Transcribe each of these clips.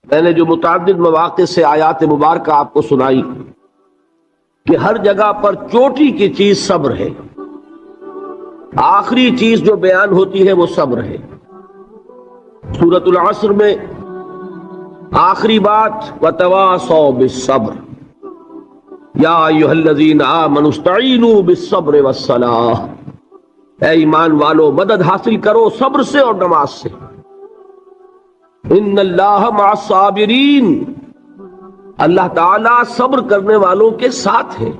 میں نے جو متعدد مواقع سے آیات مبارکہ آپ کو سنائی کہ ہر جگہ پر چوٹی کی چیز صبر ہے، آخری چیز جو بیان ہوتی ہے وہ صبر ہے۔ سورۃ العصر میں آخری بات وَتَوَاصَوْا بِالصَّبْرِ یا ایھا الذین آمنوا استعینوا بالصبر والصلاۃ، اے ایمان والو مدد حاصل کرو صبر سے اور نماز سے۔ ان اللہ مع الصابرین، اللہ تعالیٰ صبر کرنے والوں کے ساتھ ہے۔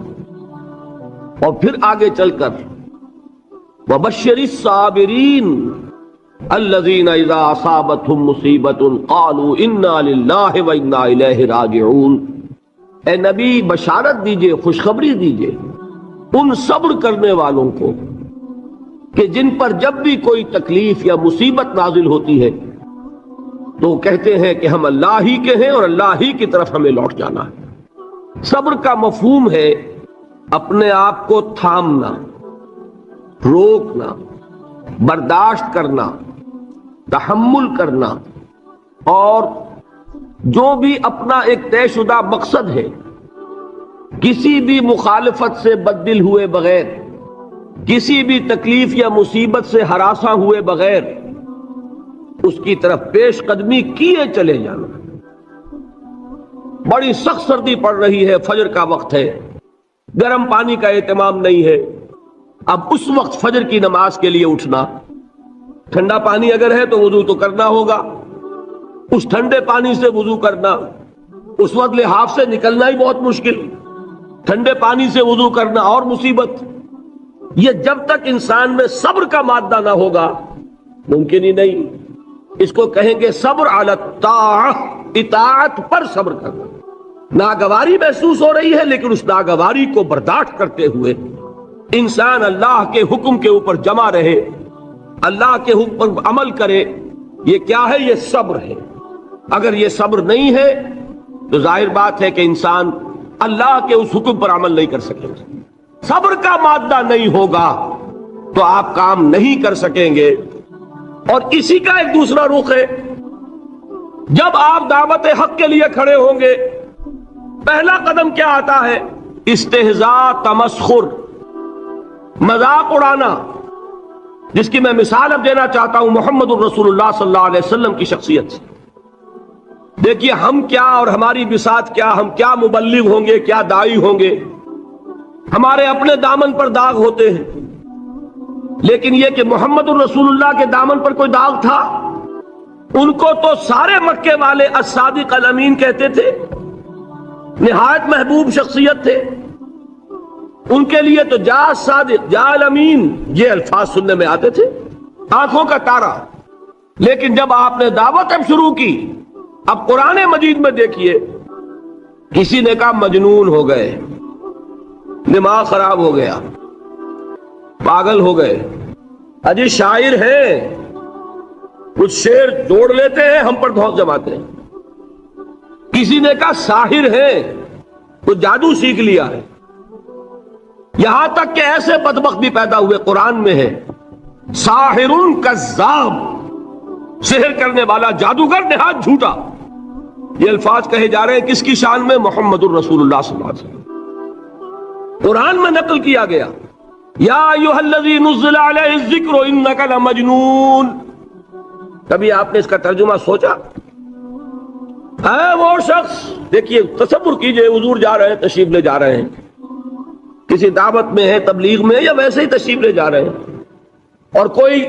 اور پھر آگے چل کر وبشر الصابرین الذین اذا اصابتهم مصیبۃ قالوا انا للہ وانا الیہ راجعون، اے نبی بشارت دیجئے، خوشخبری دیجئے ان صبر کرنے والوں کو کہ جن پر جب بھی کوئی تکلیف یا مصیبت نازل ہوتی ہے تو کہتے ہیں کہ ہم اللہ ہی کے ہیں اور اللہ ہی کی طرف ہمیں لوٹ جانا ہے۔ صبر کا مفہوم ہے اپنے آپ کو تھامنا، روکنا، برداشت کرنا، تحمل کرنا، اور جو بھی اپنا ایک طے شدہ مقصد ہے کسی بھی مخالفت سے بددل ہوئے بغیر، کسی بھی تکلیف یا مصیبت سے ہراساں ہوئے بغیر اس کی طرف پیش قدمی کیے چلے جانا۔ بڑی سخت سردی پڑ رہی ہے، فجر کا وقت ہے، گرم پانی کا اہتمام نہیں ہے، اب اس وقت فجر کی نماز کے لیے اٹھنا، ٹھنڈا پانی اگر ہے تو وضو تو کرنا ہوگا، اس ٹھنڈے پانی سے وضو کرنا، اس وقت لحاف سے نکلنا ہی بہت مشکل، ٹھنڈے پانی سے وضو کرنا اور مصیبت۔ یہ جب تک انسان میں صبر کا مادہ نہ ہوگا ممکن ہی نہیں۔ اس کو کہیں گے صبر علی الطاعہ، اطاعت پر صبر کرنا۔ ناگواری محسوس ہو رہی ہے لیکن اس ناگواری کو برداشت کرتے ہوئے انسان اللہ کے حکم کے اوپر جمع رہے، اللہ کے حکم پر عمل کرے۔ یہ کیا ہے؟ یہ صبر ہے۔ اگر یہ صبر نہیں ہے تو ظاہر بات ہے کہ انسان اللہ کے اس حکم پر عمل نہیں کر سکے گا۔ صبر کا مادہ نہیں ہوگا تو آپ کام نہیں کر سکیں گے۔ اور اسی کا ایک دوسرا رخ ہے، جب آپ دعوت حق کے لیے کھڑے ہوں گے پہلا قدم کیا آتا ہے؟ استہزاء، تمسخر، مذاق اڑانا، جس کی میں مثال اب دینا چاہتا ہوں محمد الرسول اللہ صلی اللہ علیہ وسلم کی شخصیت سے۔ دیکھیے ہم کیا اور ہماری بساط کیا، ہم کیا مبلغ ہوں گے، کیا داعی ہوں گے، ہمارے اپنے دامن پر داغ ہوتے ہیں، لیکن یہ کہ محمد الرسول اللہ کے دامن پر کوئی داغ تھا؟ ان کو تو سارے مکے والے الصادق الامین کہتے تھے، نہایت محبوب شخصیت تھے، ان کے لیے تو جا صادق، جا الامین، یہ الفاظ سننے میں آتے تھے، آنکھوں کا تارا۔ لیکن جب آپ نے دعوت اب شروع کی، اب قرآن مجید میں دیکھیے کسی نے کہا مجنون ہو گئے، دماغ خراب ہو گیا، پاگل ہو گئے، اجی شاعر ہیں، کچھ شعر جوڑ لیتے ہیں ہم پر دھوس جماتے ہیں۔ کسی نے کہا ساحر ہیں، کچھ جادو سیکھ لیا ہے۔ یہاں تک کہ ایسے بدبخت بھی پیدا ہوئے، قرآن میں ہے ساحر کذاب، سحر کرنے والا جادوگر نہایت جھوٹا۔ یہ الفاظ کہے جا رہے ہیں کس کی شان میں؟ محمد الرسول اللہ صلی اللہ علیہ وسلم۔ قرآن میں نقل کیا گیا یا ایھا الذی نزل علیہ الذکر انک لمجنون۔ کبھی آپ نے اس کا ترجمہ سوچا؟ ہے وہ شخص، دیکھیے تصور کیجئے حضور جا رہے ہیں، تشریف لے جا رہے ہیں، کسی دعوت میں ہے، تبلیغ میں، یا ویسے ہی تشریف لے جا رہے ہیں، اور کوئی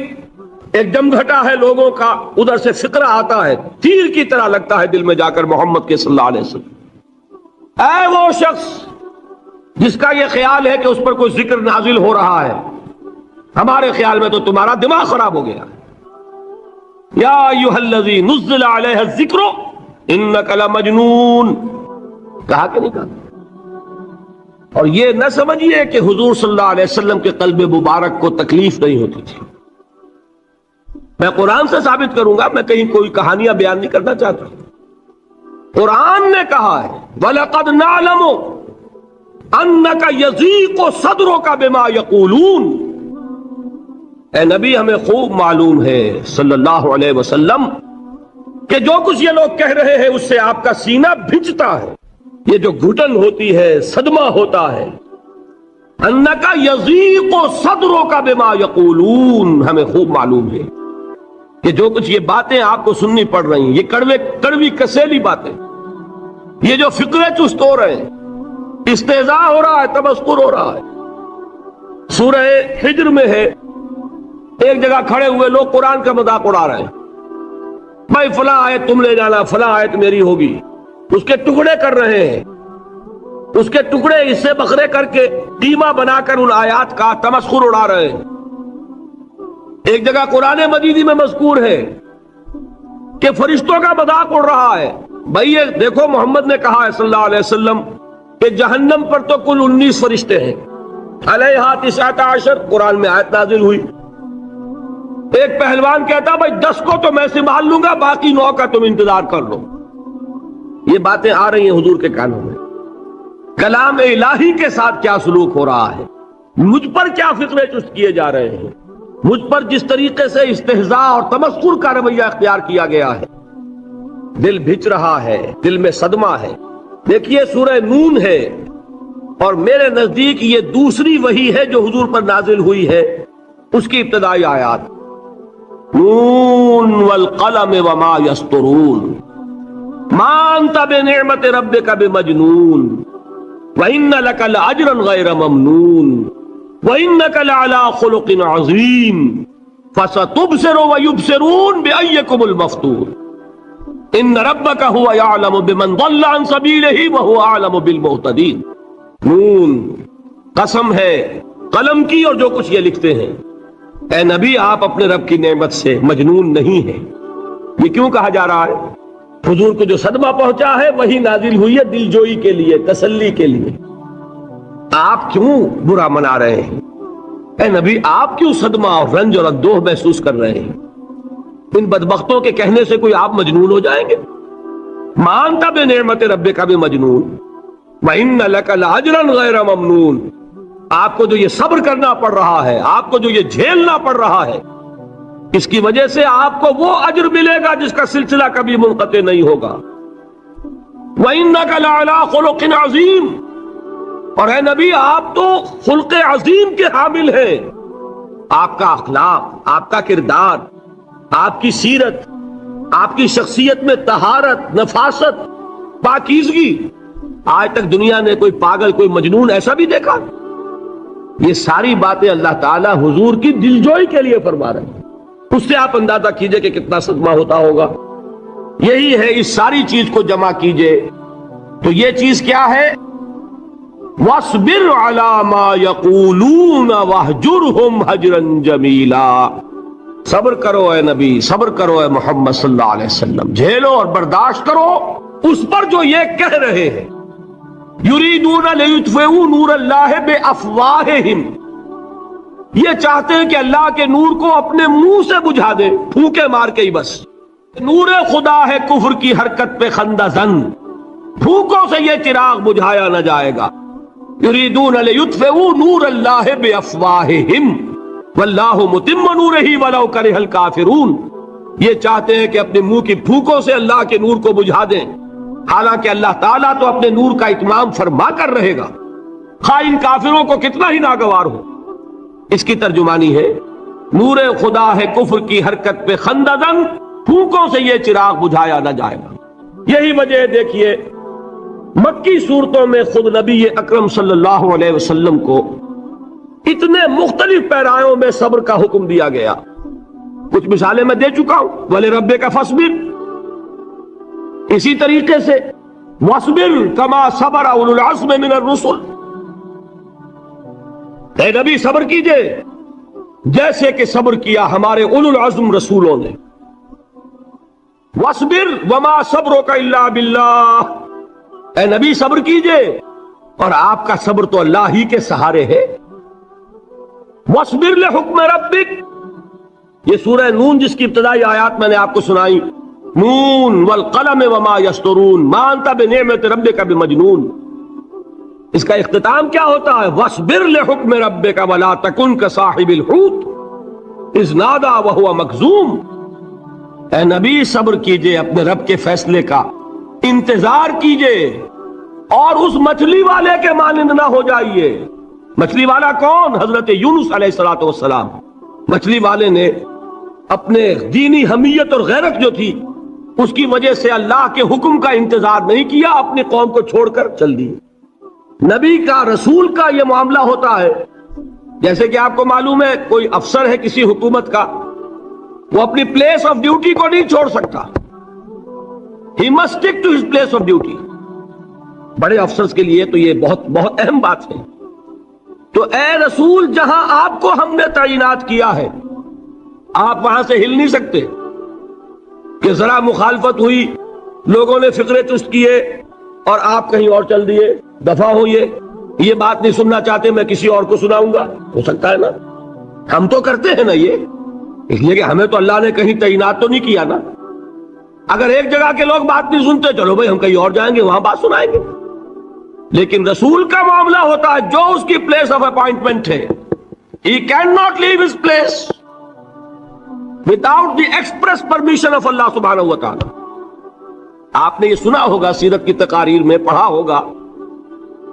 ایک جمگھٹا ہے لوگوں کا، ادھر سے فقرہ آتا ہے، تیر کی طرح لگتا ہے دل میں جا کر محمد کے صلی اللہ علیہ وسلم۔ اے وہ شخص جس کا یہ خیال ہے کہ اس پر کوئی ذکر نازل ہو رہا ہے، ہمارے خیال میں تو تمہارا دماغ خراب ہو گیا۔ یا ایھا الذی نزل علیہ الذکر انک لمجنون، کہا کہ نہیں کہا؟ اور یہ نہ سمجھیے کہ حضور صلی اللہ علیہ وسلم کے قلب مبارک کو تکلیف نہیں ہوتی تھی۔ میں قرآن سے ثابت کروں گا، میں کہیں کوئی کہانیاں بیان نہیں کرنا چاہتا۔ قرآن نے کہا ہے وَلَقَدْ نَعْلَمُ أَنَّكَ يَضِيقُ صَدْرُكَ بِمَا يَقُولُونَ، اے نبی ہمیں خوب معلوم ہے صلی اللہ علیہ وسلم کہ جو کچھ یہ لوگ کہہ رہے ہیں اس سے آپ کا سینہ بھجتا ہے، یہ جو گھٹن ہوتی ہے، صدمہ ہوتا ہے. انکا یضیق صدرک بما یقولون، ہمیں خوب معلوم ہے کہ جو کچھ یہ باتیں آپ کو سننی پڑ رہی ہیں، یہ کڑوی کسیلی باتیں، یہ جو فقرے چست ہو رہے ہیں، استہزاء ہو رہا ہے، تمسخر ہو رہا ہے. سورہ حجر میں ہے، ایک جگہ کھڑے ہوئے لوگ قرآن کا مذاق اڑا رہے ہیں. بھائی فلاں آیت تم لے جانا، فلاں آیت میری ہوگی. اس کے ٹکڑے کر رہے ہیں، اس کے ٹکڑے حصے بکھرے کر کے قیمہ بنا کر ان آیات کا تمسخر اڑا رہے ہیں. ایک جگہ قرآن مجید میں مذکور ہے کہ فرشتوں کا مذاق اڑ رہا ہے. بھائی یہ دیکھو، محمد نے کہا ہے صلی اللہ علیہ وسلم کہ جہنم پر تو کل 19 فرشتے ہیں، علیہا 19 قرآن میں آیت نازل ہوئی. ایک پہلوان کہتا بھائی 10 کو تو میں سنبھال لوں گا، باقی 9 کا تم انتظار کر لو. یہ باتیں آ رہی ہیں حضور کے کانوں میں. کلام الہی کے ساتھ کیا سلوک ہو رہا ہے، مجھ پر کیا فقرے چست کیے جا رہے ہیں، مجھ پر جس طریقے سے استہزاء اور تمسخر کا رویہ اختیار کیا گیا ہے. دل بھج رہا ہے، دل میں صدمہ ہے. دیکھیے سورہ نون ہے، اور میرے نزدیک یہ دوسری وحی ہے جو حضور پر نازل ہوئی ہے. اس کی ابتدائی آیات، نون والقلم وما یسطرون ما انت بنعمت ربک بمجنون وَإِنَّ لَكَ لَأَجْرًا غَيْرَ مَمْنُونٍ وَإِنَّكَ لَعَلَىٰ خُلُقٍ عَظِيمٍ فَسَتُبْصِرُ وَيُبْصِرُونَ بِأَيِّكُمُ الْمَفْتُونُ إِنَّ رَبَّكَ هُوَ يَعْلَمُ بِمَنْ ضَلَّ عَنْ سَبِيلِهِ وَهُوَ أَعْلَمُ بِالْمُهْتَدِينَ. نون، قسم ہے قلم کی اور جو کچھ یہ لکھتے ہیں. اے نبی آپ اپنے رب کی نعمت سے مجنون نہیں ہیں. یہ کیوں کہا جا رہا ہے؟ حضور کو جو صدمہ پہنچا ہے وہی نازل ہوئی ہے دل جوئی کے لیے، تسلی کے لیے. آپ کیوں برا منا رہے ہیں؟ اے نبی آپ کیوں صدمہ اور رنج اور اندوہ محسوس کر رہے ہیں؟ ان بدبختوں کے کہنے سے کوئی آپ مجنون ہو جائیں گے؟ مانتا بے نعمت رب کا بھی مجنون وَإِنَّ لَكَ لَأَجْرًا غَيْرَ مَمْنُونٍ. آپ کو جو یہ صبر کرنا پڑ رہا ہے، آپ کو جو یہ جھیلنا پڑ رہا ہے، اس کی وجہ سے آپ کو وہ اجر ملے گا جس کا سلسلہ کبھی منقطع نہیں ہوگا. وَإِنَّكَ لَعَلَىٰ خُلُقٍ عَظِيمٍ. اور اے نبی آپ تو خلق عظیم کے حامل ہیں. آپ کا اخلاق، آپ کا کردار، آپ کی سیرت، آپ کی شخصیت میں طہارت، نفاست، پاکیزگی، آج تک دنیا نے کوئی پاگل، کوئی مجنون ایسا بھی دیکھا؟ یہ ساری باتیں اللہ تعالی حضور کی دلجوئی کے لیے فرما رہے ہیں. اس سے آپ اندازہ کیجئے کہ کتنا صدمہ ہوتا ہوگا. یہی ہے، اس ساری چیز کو جمع کیجئے تو یہ چیز کیا ہے؟ وَاصْبِرْ عَلَىٰ مَا يَقُولُونَ وَاهْجُرْهُمْ هَجْرًا جَمِيلًا. صبر کرو اے نبی، صبر کرو اے محمد صلی اللہ علیہ وسلم، جھیلو اور برداشت کرو اس پر جو یہ کہہ رہے ہیں. یریدون لیطفئوا نور اللہ بافواہہم. یہ چاہتے ہیں کہ اللہ کے نور کو اپنے منہ سے بجھا دیں، پھونکے مار کے ہی بس. نور خدا ہے کفر کی حرکت پہ خندہ زن، پھونکوں سے یہ چراغ بجھایا نہ جائے گا. یریدون لیطفئوا نور اللہ بافواہہم واللہ متم نورہ ولو کرہ الکافرون. یہ چاہتے ہیں کہ اپنے منہ کی پھونکوں سے اللہ کے نور کو بجھا دیں، حالانکہ اللہ تعالیٰ تو اپنے نور کا اتمام فرما کر رہے گا، خواہ ان کافروں کو کتنا ہی ناگوار ہو. اس کی ترجمانی ہے نور خدا ہے کفر کی حرکت پہ خندہ زن، پھونکوں سے یہ چراغ بجھایا نہ جائے گا. یہی وجہ ہے دیکھیے مکی صورتوں میں خود نبی اکرم صلی اللہ علیہ وسلم کو اتنے مختلف پیرایوں میں صبر کا حکم دیا گیا. کچھ مثالیں میں دے چکا ہوں. وَلِرَبِّكَ فَاصْبِرْ، اسی طریقے سے وَاصْبِرْ كَمَا صَبَرَ أُولُو الْعَزْمِ مِنَ الرُّسُلِ. اے نبی صبر کیجئے جیسے کہ صبر کیا ہمارے اولو العزم رسولوں نے. وَاصْبِرْ وَمَا صَبْرُكَ إِلَّا بِاللَّهِ. اے نبی صبر کیجئے اور آپ کا صبر تو اللہ ہی کے سہارے ہے. وَاصْبِرْ لِحُكْمِ رَبِّكَ. یہ سورہ نون جس کی ابتدائی آیات میں نے آپ کو سنائی، نون والقلم وما یسطرون ما انت بنعمت ربک بمجنون. اس کا اختتام کیا ہوتا ہے؟ وَاصْبِرْ لِحُكْمِ رَبِّكَ وَلَا تَكُنْ كَصَاحِبِ الْحُوتِ إِذْ نَادَىٰ وَهُوَ مَكْظُومٌ. اے نبی صبر کیجئے اپنے رب کے فیصلے کا، انتظار کیجئے اور اس مچھلی والے کے مانند نہ ہو جائیے۔ مچھلی والا کون؟ حضرت یونس علیہ الصلوۃ والسلام۔ مچھلی والے نے اپنے دینی حمیت اور غیرت جو تھی اس کی وجہ سے اللہ کے حکم کا انتظار نہیں کیا، اپنی قوم کو چھوڑ کر چل دی۔ نبی کا، رسول کا یہ معاملہ ہوتا ہے، جیسے کہ آپ کو معلوم ہے کوئی افسر ہے کسی حکومت کا، وہ اپنی پلیس آف ڈیوٹی کو نہیں چھوڑ سکتا، he must stick to his place of duty. بڑے افسرز کے لیے تو یہ بہت بہت اہم بات ہے۔ تو اے رسول، جہاں آپ کو ہم نے تعینات کیا ہے آپ وہاں سے ہل نہیں سکتے کہ ذرا مخالفت ہوئی، لوگوں نے فقرے چست کیے اور آپ کہیں اور چل دیے، دفع ہوئیے، یہ بات نہیں سننا چاہتے میں کسی اور کو سناؤں گا، ہو سکتا ہے نا؟ ہم تو کرتے ہیں نا یہ، اس لیے کہ ہمیں تو اللہ نے کہیں تعینات تو نہیں کیا نا۔ اگر ایک جگہ کے لوگ بات نہیں سنتے، چلو بھائی ہم کہیں اور جائیں گے، وہاں بات سنائیں گے۔ لیکن رسول کا معاملہ ہوتا ہے جو اس کی پلیس آف اپائنٹمنٹ ہے، he cannot leave his place without the express permission of اللہ سبحانہ و تعالی۔ آپ نے یہ سنا ہوگا، سیرت کی تقاریر میں پڑھا ہوگا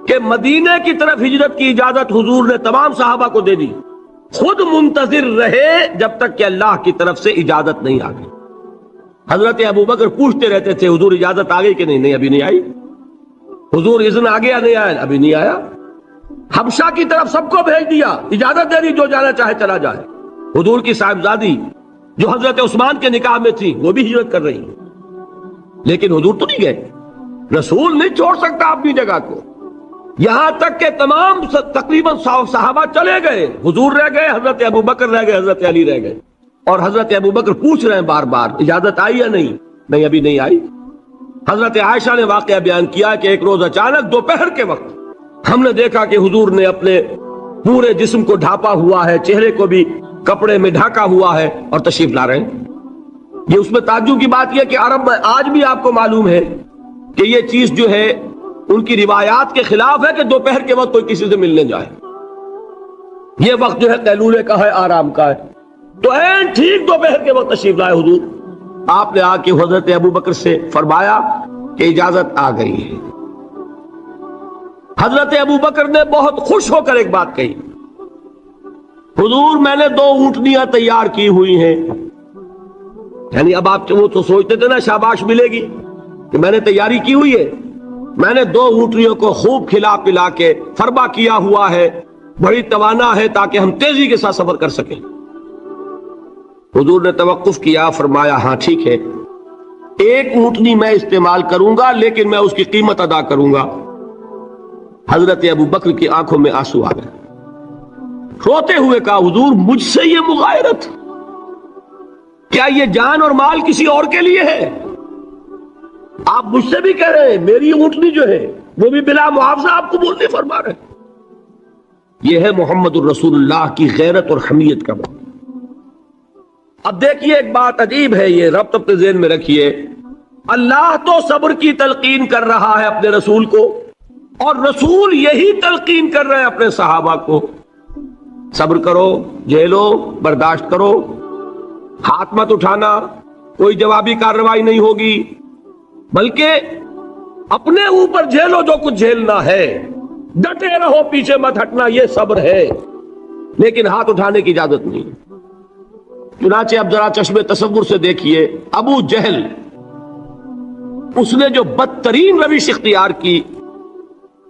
کہ مدینے کی طرف ہجرت کی اجازت حضور نے تمام صحابہ کو دے دی، خود منتظر رہے جب تک کہ اللہ کی طرف سے اجازت نہیں آ گئی۔ حضرت ابوبکر پوچھتے رہتے تھے حضور اجازت آ گئی کہ نہیں؟ نہیں ابھی نہیں آئی۔ حضور اذن آ گیا؟ نہیں آیا، ابھی نہیں آیا۔ حبشہ کی طرف سب کو بھیج دیا، اجازت دے دی جو جانا چاہے چلا جائے۔ حضور کی صاحبزادی جو حضرت عثمان کے نکاح میں تھی وہ بھی ہجرت کر رہی، لیکن حضور تو نہیں گئے۔ رسول نہیں چھوڑ سکتا اپنی جگہ کو، یہاں تک کہ تمام تقریباً صحابہ چلے گئے، حضور رہ گئے، حضرت ابوبکر رہ گئے، حضرت علی رہ گئے، اور حضرت ابوبکر پوچھ رہے ہیں بار بار اجازت آئی یا نہیں؟ نہیں ابھی نہیں آئی۔ حضرت عائشہ نے واقعہ بیان کیا کہ ایک روز اچانک دوپہر کے وقت ہم نے دیکھا کہ حضور نے اپنے پورے جسم کو ڈھانپا ہوا ہے، چہرے کو بھی کپڑے میں ڈھانکا ہوا ہے اور تشریف لا رہے ہیں۔ یہ اس میں تعجب کی بات یہ کہ عرب میں آج بھی آپ کو معلوم ہے کہ یہ چیز جو ہے ان کی روایات کے خلاف ہے کہ دوپہر کے وقت کوئی کسی سے ملنے جائے۔ یہ وقت جو ہے قیلولے کا ہے، آرام کا ہے۔ تو این ٹھیک دوپہر کے وقت تشریف لائے حضور، آپ نے آ کے حضرت ابوبکر سے فرمایا کہ اجازت آ گئی ہے۔ حضرت ابوبکر نے بہت خوش ہو کر ایک بات کہی، حضور میں نے 2 اونٹنیاں تیار کی ہوئی ہیں۔ یعنی اب آپ وہ تو سوچتے تھے نا شاباش ملے گی کہ میں نے تیاری کی ہوئی ہے، میں نے 2 اونٹنیوں کو خوب کھلا پلا کے فربا کیا ہوا ہے، بڑی توانا ہے تاکہ ہم تیزی کے ساتھ سفر کر سکیں۔ حضور نے توقف کیا، فرمایا ہاں ٹھیک ہے، 1 اونٹنی میں استعمال کروں گا لیکن میں اس کی قیمت ادا کروں گا۔ حضرت ابوبکر کی آنکھوں میں آنسو آ گئے، روتے ہوئے کہا حضور مجھ سے یہ مغایرت، کیا یہ جان اور مال کسی اور کے لیے ہے؟ آپ مجھ سے بھی کہہ رہے ہیں میری اونٹنی جو ہے وہ بھی بلا معاوضہ آپ قبول نہیں فرما رہے۔ یہ ہے محمد الرسول اللہ کی غیرت اور حمیت کا بات۔ اب دیکھیے ایک بات عجیب ہے، یہ ربط اپنے ذہن میں رکھیے، اللہ تو صبر کی تلقین کر رہا ہے اپنے رسول کو، اور رسول یہی تلقین کر رہے ہیں اپنے صحابہ کو، صبر کرو، جھیلو، برداشت کرو، ہاتھ مت اٹھانا، کوئی جوابی کارروائی نہیں ہوگی، بلکہ اپنے اوپر جھیلو جو کچھ جھیلنا ہے، ڈٹے رہو، پیچھے مت ہٹنا، یہ صبر ہے، لیکن ہاتھ اٹھانے کی اجازت نہیں۔ چنانچہ اب ذرا چشمے تصور سے دیکھیے، ابو جہل اس نے جو بدترین روش اختیار کی،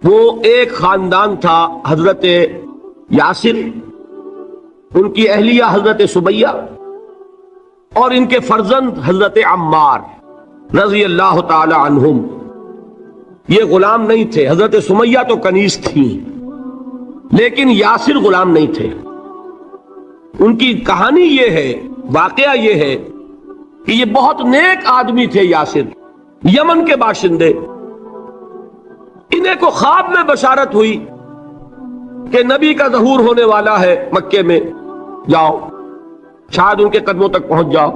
وہ ایک خاندان تھا حضرت یاسر، ان کی اہلیہ حضرت سمیہ، اور ان کے فرزند حضرت عمار رضی اللہ تعالی عنہم۔ یہ غلام نہیں تھے، حضرت سمیہ تو کنیز تھیں لیکن یاسر غلام نہیں تھے۔ ان کی کہانی یہ ہے، واقعہ یہ ہے کہ یہ بہت نیک آدمی تھے یاسر، یمن کے باشندے۔ انہیں کو خواب میں بشارت ہوئی کہ نبی کا ظہور ہونے والا ہے مکے میں، جاؤ شاید ان کے قدموں تک پہنچ جاؤ۔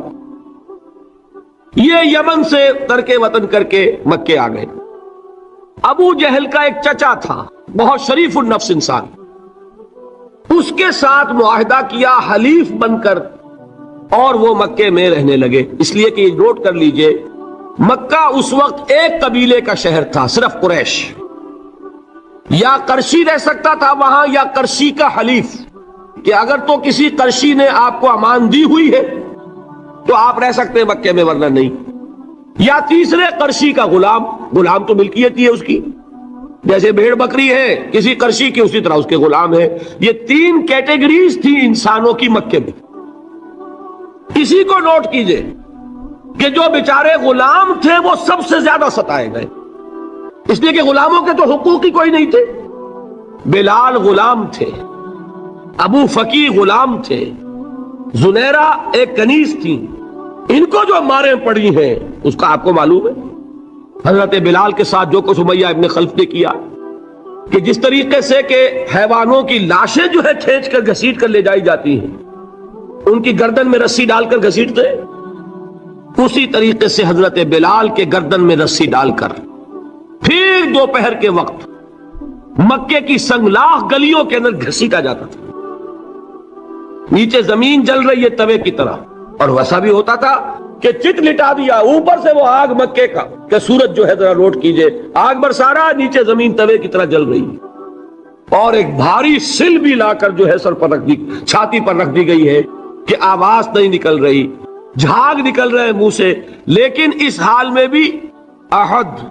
یہ یمن سے ترک وطن کر کے مکے آ گئے۔ ابو جہل کا ایک چچا تھا، بہت شریف النفس انسان، اس کے ساتھ معاہدہ کیا، حلیف بن کر اور وہ مکے میں رہنے لگے. اس لیے کہ یہ نوٹ کر لیجئے مکہ اس وقت ایک قبیلے کا شہر تھا, صرف قریش. یا قرشی رہ سکتا تھا وہاں یا قرشی کا حلیف, کہ اگر تو کسی قرشی نے آپ کو امان دی ہوئی ہے تو آپ رہ سکتے ہیں مکے میں, ورنہ نہیں. یا تیسرے قرشی کا غلام, غلام تو ملکیت ہی ہے اس کی, جیسے بھیڑ بکری ہے کسی قرشی کی اسی طرح اس کے غلام ہے. یہ 3 کیٹیگریز تھی انسانوں کی مکے میں. اسی کو نوٹ کیجئے کہ جو بیچارے غلام تھے وہ سب سے زیادہ ستائے گئے, اس لیے کہ غلاموں کے تو حقوق ہی کوئی نہیں تھے. بلال غلام تھے, ابو فقی غلام تھے, زنیرہ ایک کنیز تھی. ان کو جو ماریں پڑی ہیں اس کا آپ کو معلوم ہے. حضرت بلال کے ساتھ جو کچھ امیہ ابن خلف نے کیا, کہ جس طریقے سے کہ حیوانوں کی لاشیں جو ہے کھینچ کر گھسیٹ کر لے جائی جاتی ہیں, ان کی گردن میں رسی ڈال کر گھسیٹتے, اسی طریقے سے حضرت بلال کے گردن میں رسی ڈال کر پھر دوپہر کے وقت مکے کی سنگلاخ گلیوں کے اندر گھسیٹا جاتا تھا. نیچے زمین جل رہی ہے توے کی طرح, اور ویسا بھی ہوتا تھا کہ چت لٹا دیا, اوپر سے وہ آگ مکے کا, کہ سورج جو ہے ذرا نوٹ کیجئے آگ برسا رہا, نیچے زمین توے کی طرح جل رہی ہے, اور ایک بھاری سل بھی لا کر جو ہے سر پر رکھ دی, چھاتی پر رکھ دی گئی ہے کہ آواز نہیں نکل رہی, جھاگ نکل رہے منہ سے. لیکن اس حال میں بھی احد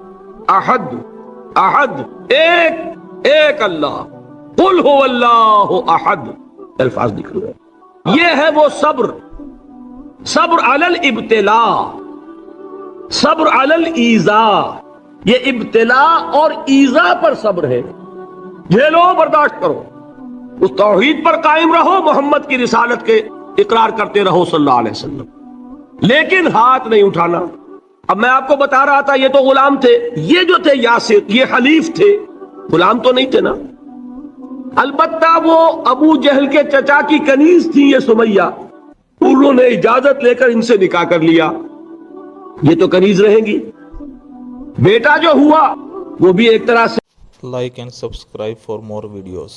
احد احد, ایک ایک اللہ, قل هو اللہ احد الفاظ نکل رہے. یہ ہے وہ صبر, صبر علی الابتلاء, صبر علی الایذاء. یہ ابتلاء اور ایذاء پر صبر ہے. جھیلو, برداشت کرو, اس توحید پر قائم رہو, محمد کی رسالت کے اقرار کرتے رہو صلی اللہ علیہ وسلم, لیکن ہاتھ نہیں اٹھانا. اب میں آپ کو بتا رہا تھا یہ تو غلام تھے, یہ جو تھے یاسر یہ حلیف تھے, غلام تو نہیں تھے نا. البتہ وہ ابو جہل کے چچا کی کنیز تھی یہ سمیہ, انہوں نے اجازت لے کر ان سے نکاح کر لیا, یہ تو کنیز رہیں گی. بیٹا جو ہوا وہ بھی ایک طرح سے. Like and subscribe for more videos.